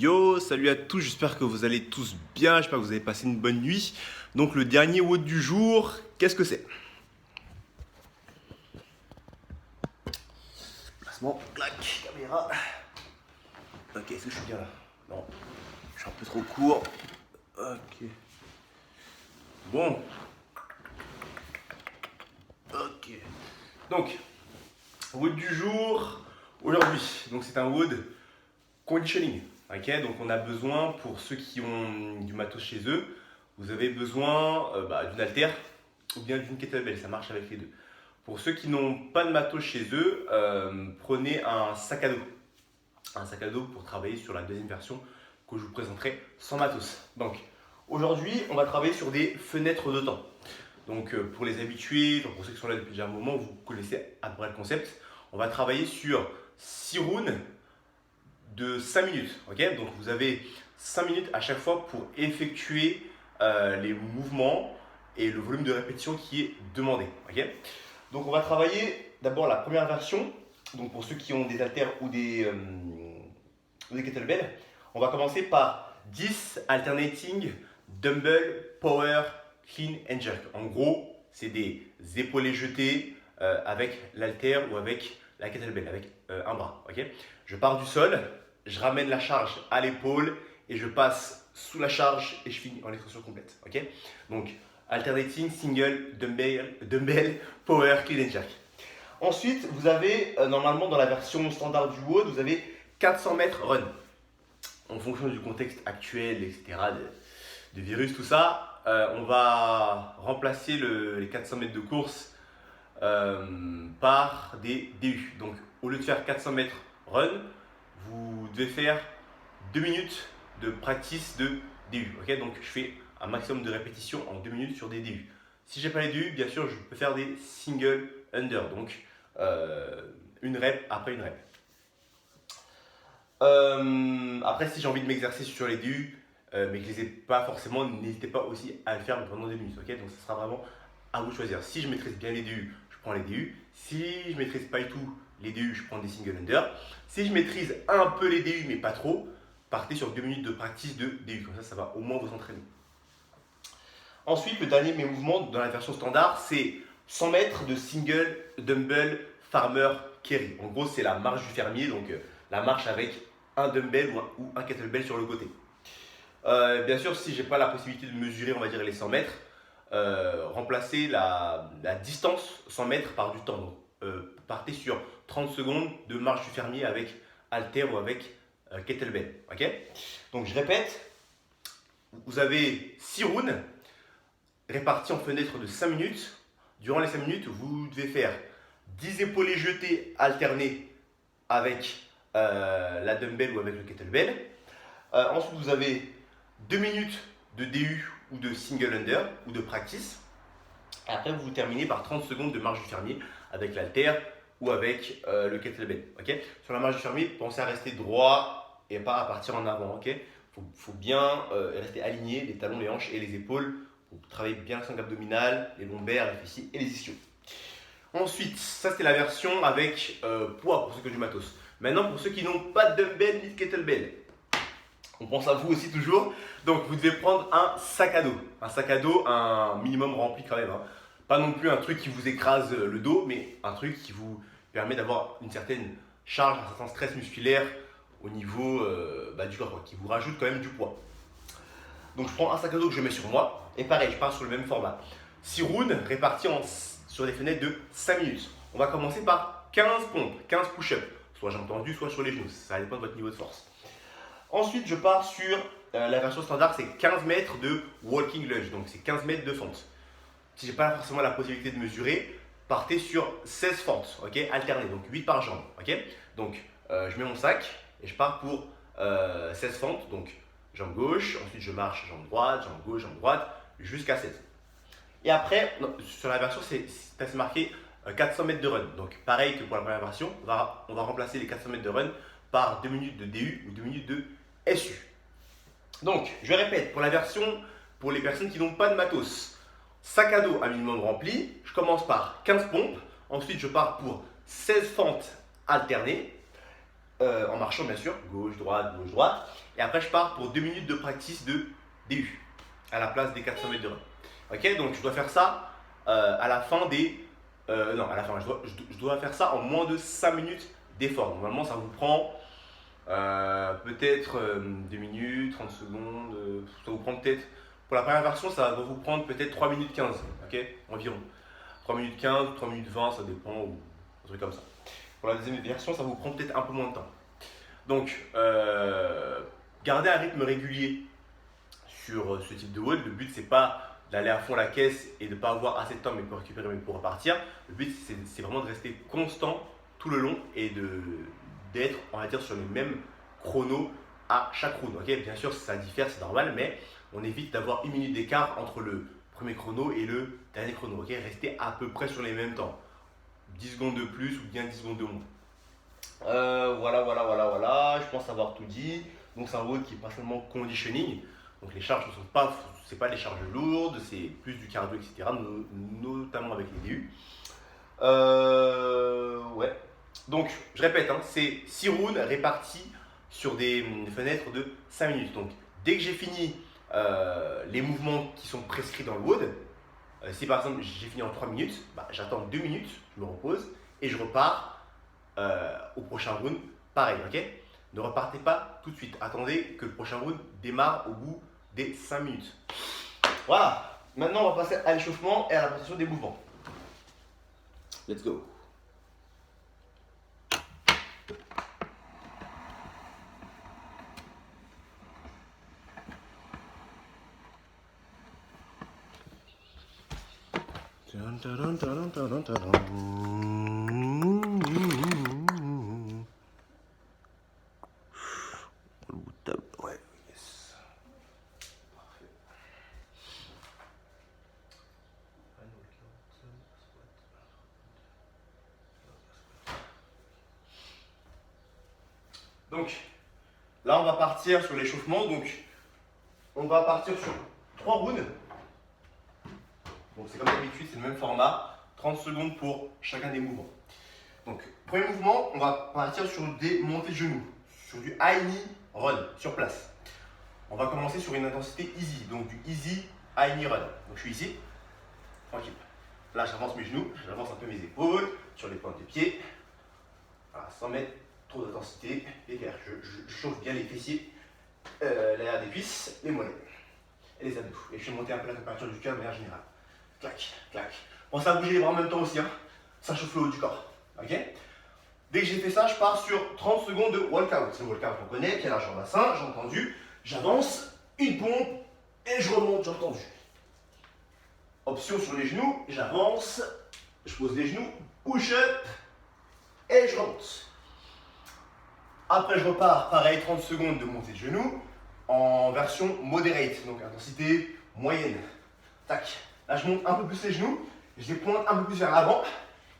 Yo, salut à tous, j'espère que vous allez tous bien, j'espère que vous avez passé une bonne nuit. Donc le dernier WOD du jour, qu'est-ce que c'est? Placement, clac, caméra. Ok, est-ce que je suis bien là? Non, je suis un peu trop court. Ok. Bon. Ok. Donc, WOD du jour, aujourd'hui. Donc c'est un WOD conditioning. Ok, donc on a besoin, pour ceux qui ont du matos chez eux, vous avez besoin d'une haltère ou bien d'une kettlebell, ça marche avec les deux. Pour ceux qui n'ont pas de matos chez eux, prenez un sac à dos. Un sac à dos pour travailler sur la deuxième version que je vous présenterai sans matos. Donc aujourd'hui, on va travailler sur des fenêtres de temps. Donc pour les habitués, pour ceux qui sont là depuis déjà un moment, vous connaissez à peu près le concept. On va travailler sur 6 rounds de 5 minutes. Okay, donc vous avez 5 minutes à chaque fois pour effectuer les mouvements et le volume de répétition qui est demandé. Okay, donc on va travailler d'abord la première version. Donc pour ceux qui ont des haltères ou des kettlebells, on va commencer par 10 alternating dumbbell power clean and jerk. En gros, c'est des épaules jetées avec l'haltère ou avec la kettlebell, avec un bras. Okay, je pars du sol, je ramène la charge à l'épaule et je passe sous la charge et je finis en extension complète. Okay, donc alternating single dumbbell power clean and jerk. Ensuite, vous avez normalement dans la version standard du WOD, vous avez 400 mètres run. En fonction du contexte actuel, etc., de virus, tout ça, on va remplacer les 400 mètres de course par des DU. Donc, au lieu de faire 400 mètres run, vous devez faire 2 minutes de practice de DU. Okay, donc, je fais un maximum de répétitions en 2 minutes sur des DU. Si je n'ai pas les DU, bien sûr, je peux faire des single under. Donc, une rep après une rep. Après, si j'ai envie de m'exercer sur les DU, mais que je ne les ai pas forcément, n'hésitez pas aussi à le faire pendant 2 minutes. Okay, donc, ce sera vraiment à vous de choisir. Si je maîtrise bien les DU, je prends les DU. Si je ne maîtrise pas du tout les DU, je prends des single under. Si je maîtrise un peu les DU, mais pas trop, partez sur 2 minutes de practice de DU. Comme ça va au moins vous entraîner. Ensuite, le dernier de mes mouvements dans la version standard, c'est 100 mètres de single dumbbell farmer carry. En gros, c'est la marche du fermier, donc la marche avec un dumbbell ou un kettlebell sur le côté. Bien sûr, si je n'ai pas la possibilité de mesurer, on va dire, les 100 mètres, remplacez la distance 100 mètres par du temps. Donc, partez sur 30 secondes de marche du fermier avec halter ou avec kettlebell. Okay, donc, je répète, vous avez 6 rounds répartis en fenêtres de 5 minutes. Durant les 5 minutes, vous devez faire 10 épaulés jetés alternés avec la dumbbell ou avec le kettlebell. Ensuite, vous avez 2 minutes de DU ou de single under ou de practice. Et après, vous terminez par 30 secondes de marche du fermier avec l'halter ou avec le kettlebell. Okay, sur la marche du fermier, pensez à rester droit et pas à partir en avant. Okay, faut bien rester aligné, les talons, les hanches et les épaules. Pour travailler bien le sang abdominal, les lombaires, les fessiers et les ischios. Ensuite, ça c'était la version avec poids pour ceux qui ont du matos. Maintenant, pour ceux qui n'ont pas de dumbbell ni de kettlebell, on pense à vous aussi toujours. Donc, vous devez prendre un sac à dos. Un sac à dos, un minimum rempli quand même. Hein. Pas non plus un truc qui vous écrase le dos, mais un truc qui vous permet d'avoir une certaine charge, un certain stress musculaire au niveau du corps, quoi, qui vous rajoute quand même du poids. Donc, je prends un sac à dos que je mets sur moi. Et pareil, je pars sur le même format. 6 rounds répartis sur des fenêtres de 5 minutes. On va commencer par 15 pompes, 15 push-ups. Soit jambes tendues, soit sur les genoux. Ça dépend de votre niveau de force. Ensuite, je pars sur la version standard, c'est 15 mètres de walking lunge. Donc, c'est 15 mètres de fente. Si je n'ai pas forcément la possibilité de mesurer, partez sur 16 fentes, okay, alternées. Donc, 8 par jambe. Okay, donc, je mets mon sac et je pars pour 16 fentes. Donc, jambe gauche. Ensuite, je marche jambe droite, jambe gauche, jambe droite. Jusqu'à 16. Et après, sur la version, c'est marqué 400 mètres de run. Donc, pareil que pour la première version, on va remplacer les 400 mètres de run par 2 minutes de DU ou 2 minutes de SU. Donc, je répète, pour la version, pour les personnes qui n'ont pas de matos, sac à dos à minimum rempli, je commence par 15 pompes. Ensuite, je pars pour 16 fentes alternées. en marchant bien sûr, gauche, droite, et après je pars pour 2 minutes de practice de DU, à la place des 400 mètres de run. Ok, donc je dois faire ça à la fin des... non, à la fin, je dois faire ça en moins de 5 minutes d'effort. Normalement ça vous prend peut-être 2 minutes, 30 secondes, ça vous prend peut-être... Pour la première version, ça va vous prendre peut-être 3 minutes 15, ok, environ. 3 minutes 15, 3 minutes 20, ça dépend, ou un truc comme ça. Pour la deuxième version, ça vous prend peut-être un peu moins de temps. Donc, gardez un rythme régulier sur ce type de WOD. Le but, c'est pas d'aller à fond la caisse et de ne pas avoir assez de temps mais pour récupérer mais pour repartir. Le but, c'est vraiment de rester constant tout le long et d'être, on va dire, sur les mêmes chronos à chaque round. Okay, bien sûr, ça diffère, c'est normal, mais on évite d'avoir 1 minute d'écart entre le premier chrono et le dernier chrono. Okay, restez à peu près sur les mêmes temps. 10 secondes de plus ou bien 10 secondes de moins. Voilà. Je pense avoir tout dit. Donc, c'est un WOD qui est pas seulement conditioning. Donc, les charges ne sont pas, c'est pas des charges lourdes, c'est plus du cardio, etc. Notamment avec les DU. Ouais. Donc, je répète, hein, c'est 6 rounds répartis sur des fenêtres de 5 minutes. Donc, dès que j'ai fini les mouvements qui sont prescrits dans le WOD, si par exemple j'ai fini en 3 minutes, bah, j'attends 2 minutes, je me repose et je repars au prochain round. Pareil, ok? Ne repartez pas tout de suite. Attendez que le prochain round démarre au bout des 5 minutes. Voilà. Maintenant, on va passer à l'échauffement et à la préparation des mouvements. Let's go. Ouais, yes. Parfait. Donc, là, on va partir sur l'échauffement. Donc, on va partir sur 3 rounds. Donc, c'est comme d'habitude, c'est le même format. 30 secondes pour chacun des mouvements. Donc, premier mouvement, on va partir sur des montées de genoux, sur du high knee run, sur place. On va commencer sur une intensité easy, donc du easy high knee run. Donc, je suis ici, tranquille. Là, j'avance mes genoux, j'avance un peu mes épaules, sur les pointes des pieds. Voilà, sans mettre trop d'intensité. Et derrière, je chauffe bien les fessiers, l'arrière des cuisses, les mollets et les abdos. Et je fais monter un peu la température du cœur de manière générale. Clac, clac. Pensez à bouger les bras en même temps aussi, hein. Ça chauffe le haut du corps. Ok? Dès que j'ai fait ça, je pars sur 30 secondes de walkout. Le walkout, on connaît, pied large en bassin, j'ai entendu. J'avance, une pompe et je remonte, j'ai entendu. Option sur les genoux, j'avance, je pose les genoux, push-up et je remonte. Après, je repars, pareil, 30 secondes de montée de genoux en version moderate, donc intensité moyenne. Tac. Là, je monte un peu plus les genoux, je les pointe un peu plus vers l'avant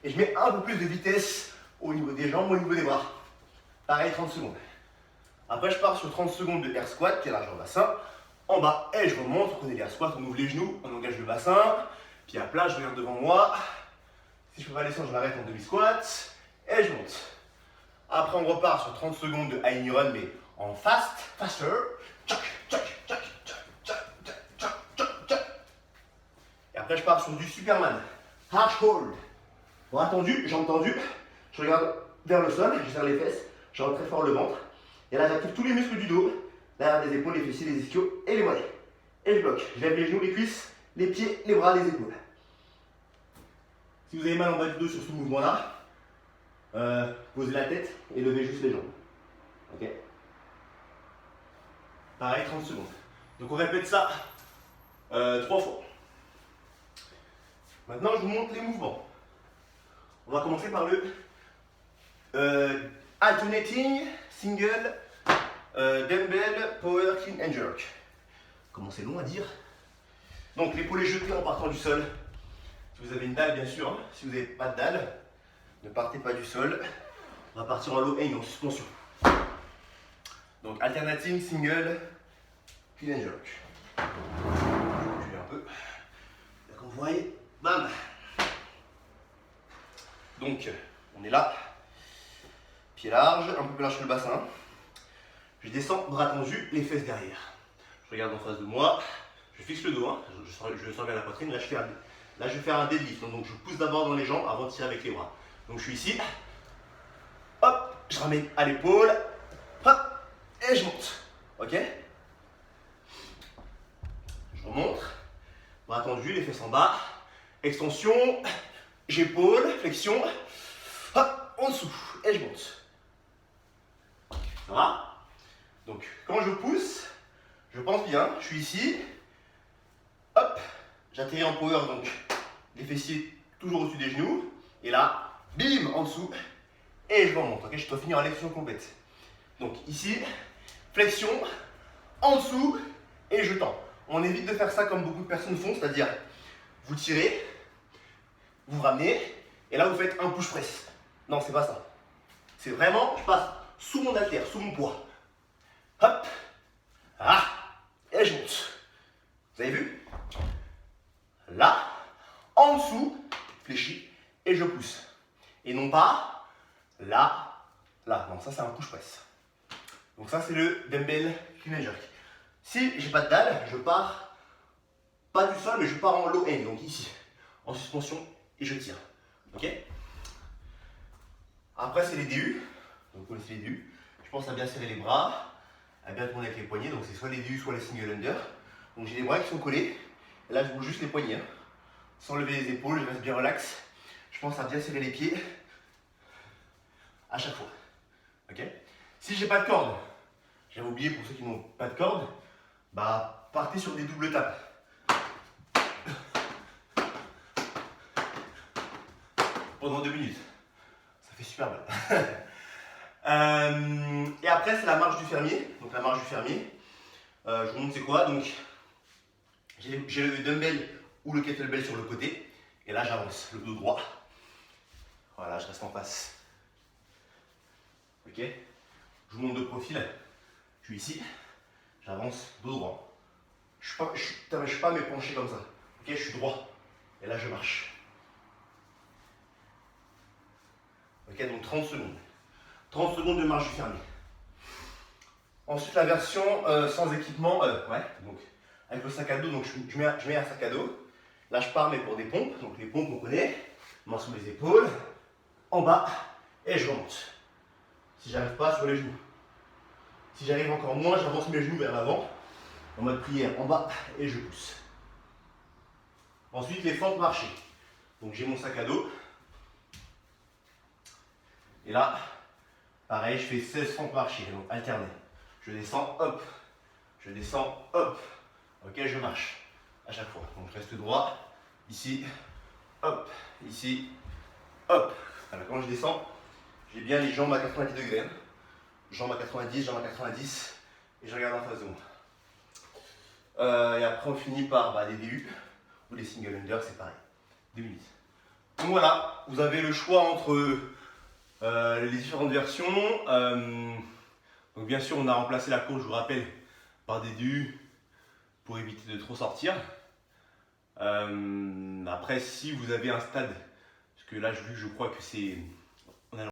et je mets un peu plus de vitesse au niveau des jambes, au niveau des bras. Pareil, 30 secondes. Après, je pars sur 30 secondes de air squat, qui est largeur bassin. En bas, et je remonte. On connaît l'air squat, on ouvre les genoux, on engage le bassin. Puis à plat, je regarde devant moi. Si je peux pas descendre, je m'arrête en demi-squat. Et je monte. Après, on repart sur 30 secondes de high knee run, mais en faster. Tchac, tchac, tchac, tchac, tchac, tchac, tchac, tchac. Et après, je pars sur du Superman. Arch hold. Bras tendu, jambes tendues. Je regarde vers le sol, je serre les fesses, je rentre très fort le ventre. Et là, j'active tous les muscles du dos, derrière les épaules, les fessiers, les ischios et les mollets. Et je bloque. Je lève les genoux, les cuisses, les pieds, les bras, les épaules. Si vous avez mal en bas du dos sur ce mouvement-là, posez la tête et levez juste les jambes. Ok? Pareil, 30 secondes. Donc on répète ça 3 fois. Maintenant, je vous montre les mouvements. On va commencer par le alternating single dumbbell power clean and jerk. Comment c'est long à dire. Donc l'épaule est jetée en partant du sol. Si vous avez une dalle, bien sûr. Hein. Si vous n'avez pas de dalle, ne partez pas du sol. On va partir en low hang, en suspension. Donc alternating single clean and jerk. Je vais reculer un peu. Là comme vous voyez, bam. Donc on est là. pied large, un peu plus large que le bassin. Je descends, bras tendus, les fesses derrière. Je regarde en face de moi, je fixe le dos, hein. Je sens bien la poitrine. Là, je vais faire un deadlift. Donc, je pousse d'abord dans les jambes avant de tirer avec les bras. Donc, je suis ici. Hop, je ramène à l'épaule. Hop, et je monte. Ok? Je remonte. Bras tendus, les fesses en bas. Extension. J'épaule, flexion. Hop, en dessous. Et je monte. Ça va? Donc, quand je pousse, je pense bien. Je suis ici. Hop, j'atterris en power. Donc, les fessiers toujours au-dessus des genoux. Et là, bim, en dessous. Et je remonte. Ok, je dois finir en flexion complète. Donc, ici, flexion, en dessous, et je tends. On évite de faire ça comme beaucoup de personnes font, c'est-à-dire, vous tirez, vous ramenez, et là, vous faites un push press. Non, c'est pas ça. C'est vraiment, je passe sous mon haltère, sous mon poids. Hop, ah, et je monte. Vous avez vu? Là, en dessous, fléchi, et je pousse. Et non pas là, là. Non, ça c'est un push press. Donc ça c'est le dumbbell clean and jerk. Si j'ai pas de dalle, je pars pas du sol, mais je pars en low end, donc ici, en suspension, et je tire. Ok? Après c'est les DU. Donc vous connaissez les DU. Je pense à bien serrer les bras, à bien tourner avec les poignets. Donc c'est soit les DU, soit les single under. Donc j'ai les bras qui sont collés. Et là je bouge juste les poignets. Hein. Sans lever les épaules, je reste bien relax. Je pense à bien serrer les pieds à chaque fois. Ok? Si j'ai pas de corde, j'avais oublié pour ceux qui n'ont pas de corde, bah partez sur des doubles tapes. Pendant 2 minutes. Ça fait super mal. Et après c'est la marche du fermier. Donc la marche du fermier. Je vous montre c'est quoi. Donc j'ai le dumbbell ou le kettlebell sur le côté. Et là j'avance, le dos droit. Voilà, je reste en face. Ok? Je vous montre de profil. Je suis ici. J'avance, dos droit. Je ne suis pas mais penché comme ça. Ok? Je suis droit. Et là je marche. Ok? Donc 30 secondes. 30 secondes de marche du fermier. Ensuite la version sans équipement. Ouais, donc avec le sac à dos. Donc je mets un sac à dos. Là je pars mais pour des pompes. Donc les pompes on connaît. Main sous les épaules. En bas. Et je remonte. Si j'arrive pas, sur les genoux. Si j'arrive encore moins, j'avance mes genoux vers l'avant. En mode prière, en bas. Et je pousse. Ensuite les fentes marchées. Donc j'ai mon sac à dos. Et là, pareil, je fais 16 fentes marchées. Donc alterné. Je descends, hop. Je descends, hop. Ok, je marche. À chaque fois. Donc je reste droit. Ici, hop. Ici, hop. Alors quand je descends, j'ai bien les jambes à 90 degrés. Hein. Jambes à 90, jambes à 90. Et je regarde en face de moi. Et après on finit par des DU ou des single under, c'est pareil. 2 minutes. Donc voilà, vous avez le choix entre les différentes versions. Donc bien sûr on a remplacé la course, je vous rappelle, par des DU pour éviter de trop sortir. Après si vous avez un stade, parce que là je crois que c'est